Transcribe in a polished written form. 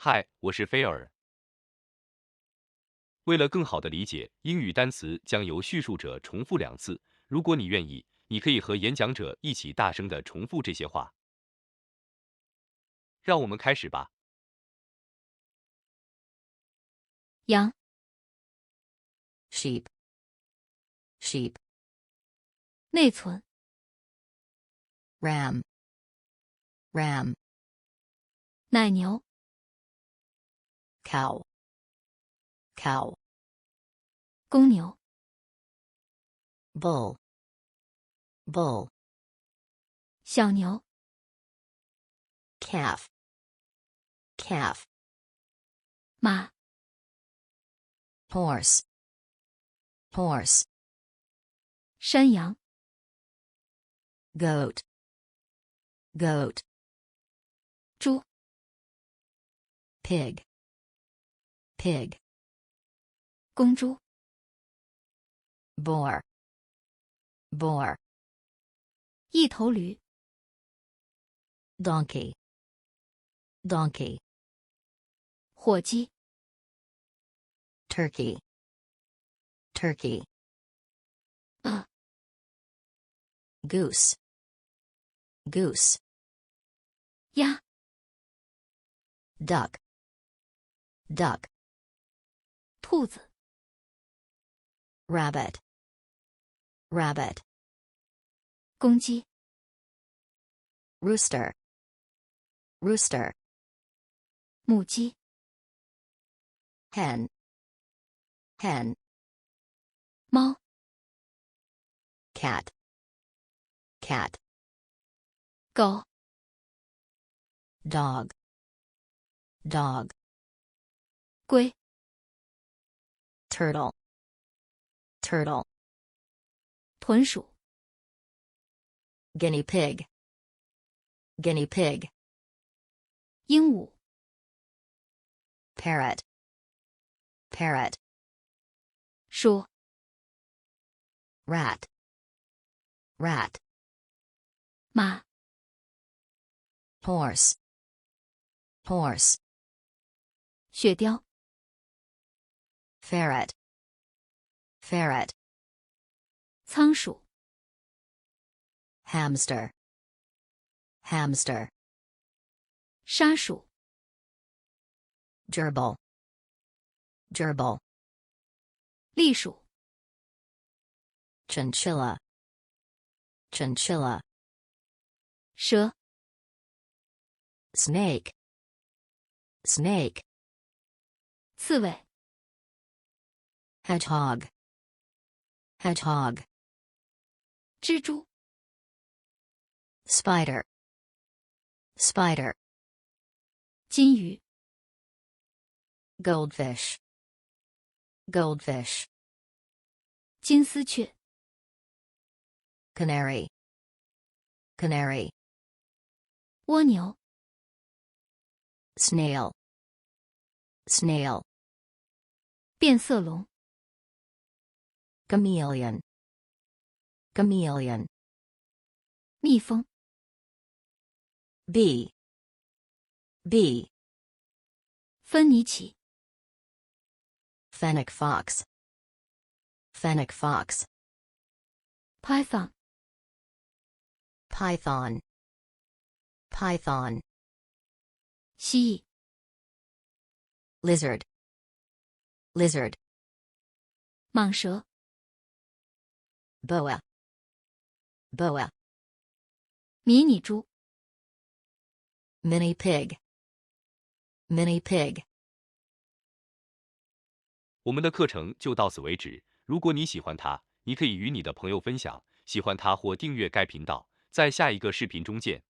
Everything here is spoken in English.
嗨，我是菲尔。为了更好的理解英语单词，将由叙述者重复2次。如果你愿意，你可以和演讲者一起大声地重复这些话。让我们开始吧。羊、 sheep, sheep, 内存、 ram, ram, 奶牛、 cow, cow, 公牛、 bull, bull, 小牛、 calf, calf, 马、 horse, horse, 山羊、 goat, goat, 猪、 pig, pig, 公猪、 boar, boar, 一头驴、 donkey, donkey, 火鸡、 turkey, turkey, goose, goose, 鸭、 duck, duck, 兔子、 rabbit, rabbit, 公鸡、 rooster, rooster, 母鸡、 hen, hen, 猫、 cat, cat, 狗、 dog, dog, 龟、 turtle, turtle, 豚鼠、 guinea pig, guinea pig, 鹦鹉、 parrot, parrot, 鼠、 rat, rat, 马、 horse, horse, 雪貂、 ferret, ferret, 仓鼠、 hamster, hamster, 沙鼠、 gerbil, gerbil, 栗鼠、 chinchilla, chinchilla, 蛇、 snake, snake, 刺猬、 hedgehog, hedgehog, 蜘蛛、 spider, spider, 金鱼、 goldfish, goldfish, 金丝雀、 canary, canary, 蜗牛、 snail, snail, 变色龙、 chameleon, chameleon, 蜜蜂、 bee, bee, 芬尼奇、 fennec fox, fennec fox, python、 python, python, 蜥蜴、 lizard, lizard, 蟒蛇、 boa, boa, 迷你猪、 mini pig, mini pig. 我们的课程就到此为止。如果你喜欢它，你可以与你的朋友分享，喜欢它或订阅该频道。在下一个视频中见。